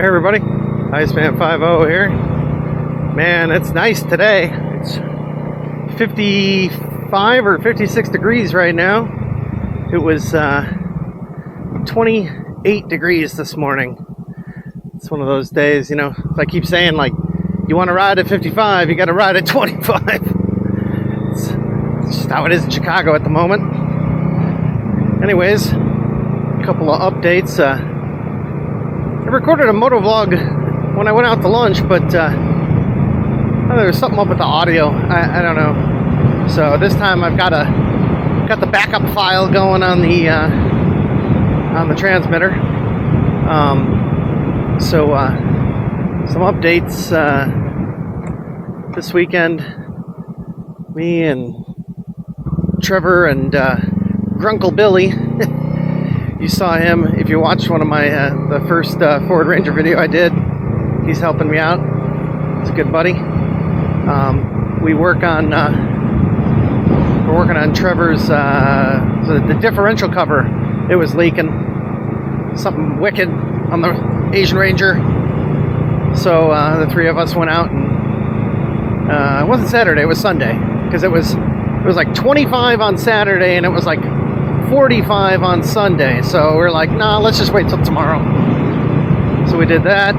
Hey everybody, Iceman50 here. Man, it's nice today. It's 55 or 56 degrees right now. It was 28 degrees this morning. It's one of those days, you know, I keep saying, like, you want to ride at 55, you got to ride at 25. It's just how it is in Chicago at the moment. Anyways, a couple of updates. I recorded a motovlog when I went out to lunch, but there was something up with the audio. I don't know. So this time I've got the backup file going on the transmitter. So some updates this weekend. Me and Trevor and Grunkle Billy. You saw him if you watched one of my the first Ford Ranger video I did. He's helping me out. He's a good buddy. We're working on Trevor's the differential cover. It was leaking. Something wicked on the Asian Ranger. So the three of us went out and it wasn't Saturday. It was Sunday because it was like 25 on Saturday and it was like 45 on Sunday, so we're like, nah, let's just wait till tomorrow. So we did that,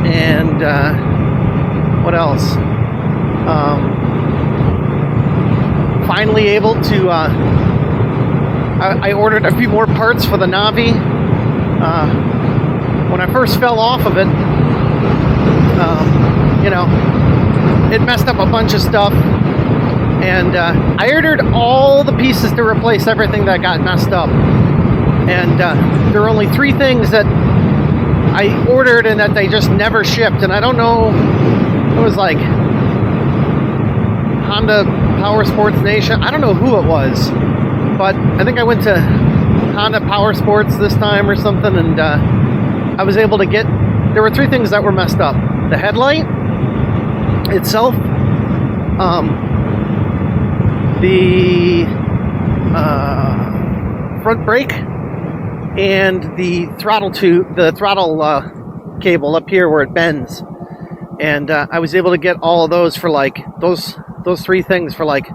and what else? Finally able to. I ordered a few more parts for the Navi. When I first fell off of it, you know, it messed up a bunch of stuff. And I ordered all the pieces to replace everything that got messed up. And there were only 3 things that I ordered and that they just never shipped. And I don't know, it was like Honda Power Sports Nation. I don't know who it was. But I think I went to Honda Power Sports this time or something. And I was able to get, there were 3 things that were messed up. The headlight itself. The front brake and the throttle cable up here where it bends, and I was able to get all of those for like those 3 things for like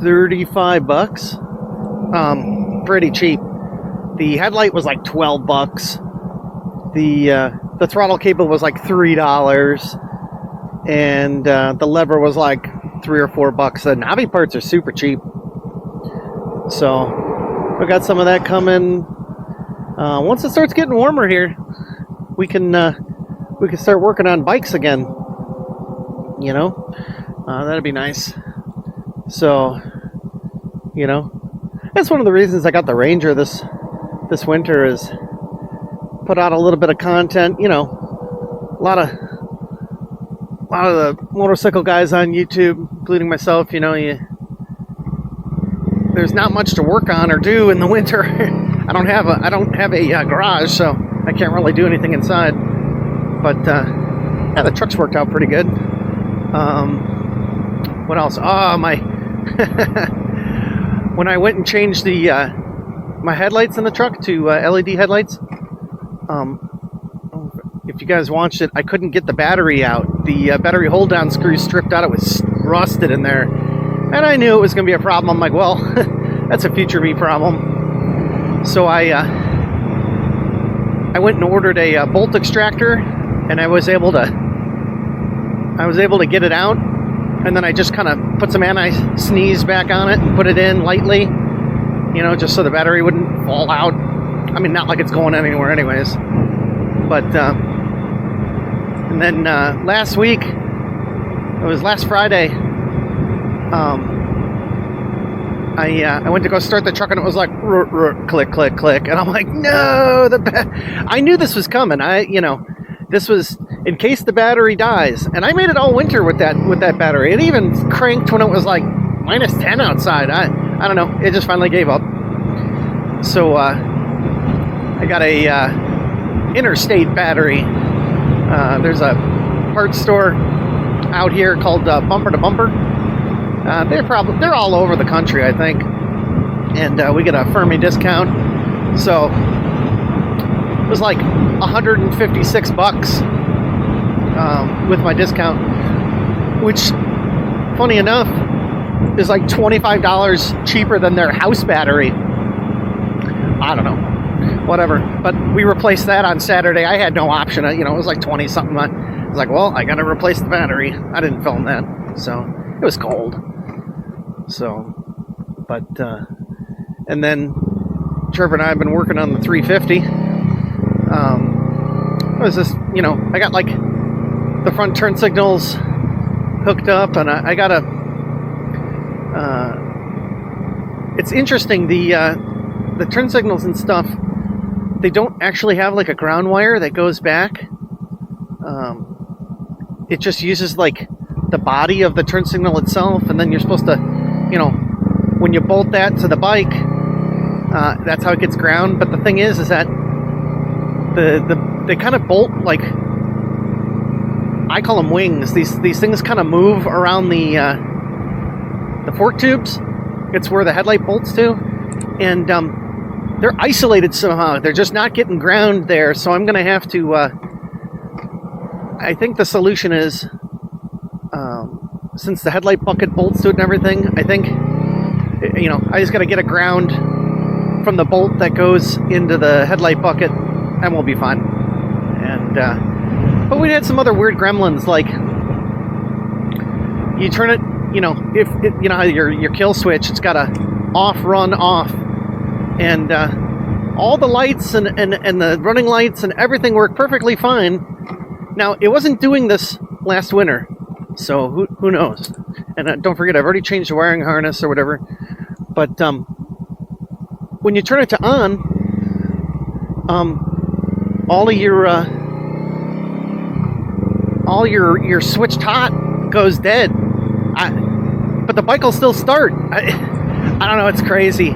$35. Pretty cheap. The headlight was like $12. The throttle cable was like $3, and the lever was like $3 or $4. The Navi parts are super cheap, so we got some of that coming. Once it starts getting warmer here, we can start working on bikes again. You know, that'd be nice. So, you know, that's one of the reasons I got the Ranger this winter, is put out a little bit of content. You know, a lot of the motorcycle guys on YouTube, including myself, you know, there's not much to work on or do in the winter. I don't have a garage, so I can't really do anything inside. But yeah, the truck's worked out pretty good. What else? Oh, my when I went and changed the my headlights in the truck to LED headlights. If you guys watched it, I couldn't get the battery out. The battery hold-down screw stripped out. It was rusted in there. And I knew it was going to be a problem. I'm like, well, that's a future me problem. So I went and ordered a bolt extractor, and I was able to get it out. And then I just kind of put some anti-sneeze back on it and put it in lightly, you know, just so the battery wouldn't fall out. I mean, not like it's going anywhere anyways. But and then last week, it was last Friday, I went to go start the truck and it was like click, click, click, and I'm like, no, I knew this was coming. This was in case the battery dies, and I made it all winter with that battery. It even cranked when it was like -10 outside. I don't know. It just finally gave up. So I got a interstate battery. There's a parts store out here called Bumper to Bumper. They're all over the country, I think, and we get a Fermi discount. So was like 156 bucks with my discount, which, funny enough, is like $25 cheaper than their house battery. I don't know, whatever. But we replaced that on Saturday. I had no option. You know, it was like 20 something. I was like, well, I gotta replace the battery. I didn't film that, so it was cold. So, but and then Trevor and I have been working on the 350. It was just, you know, I got like the front turn signals hooked up, and I got a. It's interesting, the turn signals and stuff, they don't actually have like a ground wire that goes back. It just uses like the body of the turn signal itself, and then you're supposed to, you know, when you bolt that to the bike, that's how it gets ground. But the thing is that they kind of bolt like, I call them wings. These things kind of move around the fork tubes. It's where the headlight bolts to, and they're isolated somehow. They're just not getting ground there. So I'm gonna have to. I think the solution is, since the headlight bucket bolts to it and everything, I think, you know, I just got to get a ground from the bolt that goes into the headlight bucket, and we'll be fine. And but we had some other weird gremlins, like you turn it, you know, if it, you know how your kill switch, it's got a off, run, off, and all the lights and the running lights and everything work perfectly fine. Now, it wasn't doing this last winter, so who knows? And don't forget, I've already changed the wiring harness or whatever. But when you turn it to on, all your switched hot goes dead. But the bike will still start. I don't know. It's crazy.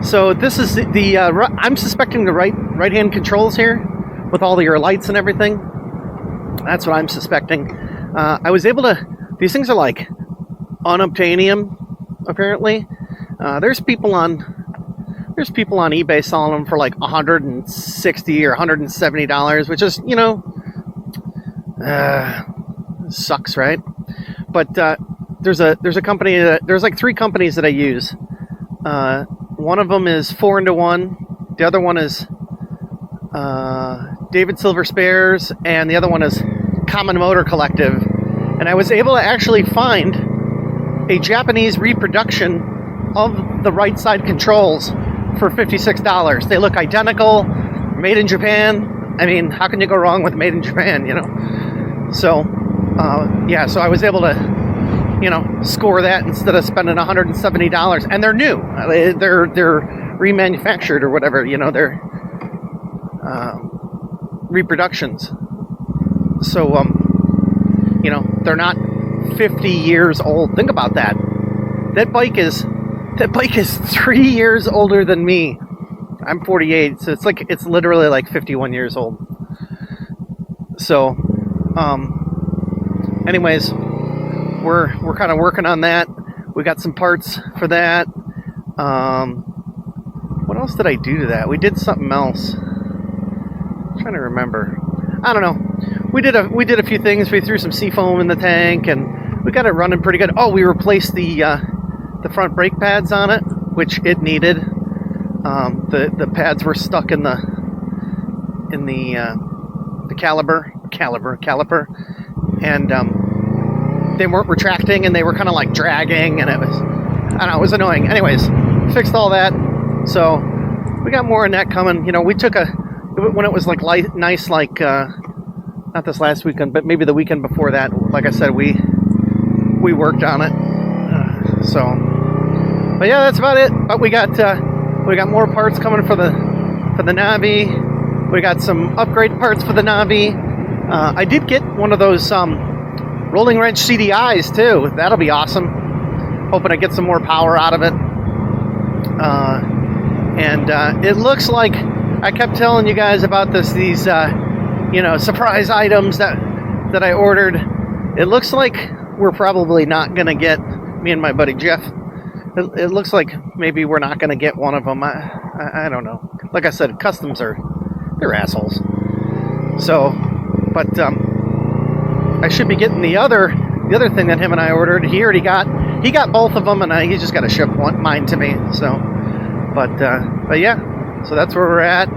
So this is the I'm suspecting the right-hand controls here with all your lights and everything. That's what I'm suspecting. I was able to. These things are like unobtainium, apparently. There's people on eBay selling them for like $160 or $170, which is, you know, sucks, right? But there's a company there's like 3 companies that I use. One of them is 4-into-1. The other one is David Silver Spares, and the other one is Common Motor Collective. And I was able to actually find a Japanese reproduction of the right side controls for $56. They look identical, made in Japan. I mean, how can you go wrong with made in Japan, you know? So, yeah, so I was able to, you know, score that instead of spending $170. And they're new. They're remanufactured or whatever, you know, they're reproductions. So, you know, they're not 50 years old. Think about that. That bike is 3 years older than me. I'm 48, so it's literally like 51 years old. So, anyways, we're kind of working on that. We got some parts for that. What else did I do to that? We did something else. I'm trying to remember. I don't know. We did a few things. We threw some seafoam in the tank, and we got it running pretty good. Oh, we replaced the front brake pads on it, which it needed. The pads were stuck in the caliper, and they weren't retracting, and they were kind of like dragging, and it was annoying. Anyways, fixed all that. So we got more on that coming. You know, we took when it was like nice, like not this last weekend, but maybe the weekend before that. Like I said, we worked on it. But yeah, that's about it. But we got more parts coming for the Navi. We got some upgrade parts for the Navi. I did get one of those rolling wrench CDIs too. That'll be awesome. Hoping I get some more power out of it. And it looks like I kept telling you guys about these you know, surprise items that I ordered. It looks like we're probably not gonna get, me and my buddy Jeff, it looks like maybe we're not gonna get one of them. I don't know. Like I said, customs are they're assholes. So, but I should be getting the other thing that him and I ordered. He got both of them, and he's just got to ship mine to me. So, but yeah, so that's where we're at.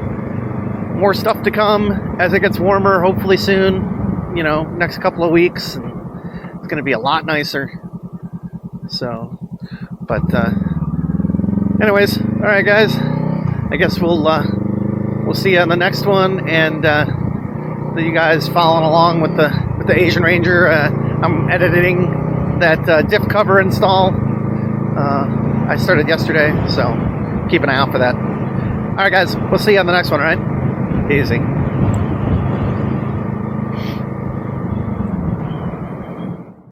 More stuff to come as it gets warmer, hopefully soon. You know, next couple of weeks, and it's going to be a lot nicer. So, but anyways, all right, guys. I guess we'll see you on the next one, and you guys following along with the Asian Ranger. I'm editing that diff cover install. I started yesterday, so keep an eye out for that. All right, guys. We'll see you on the next one. All right, easy.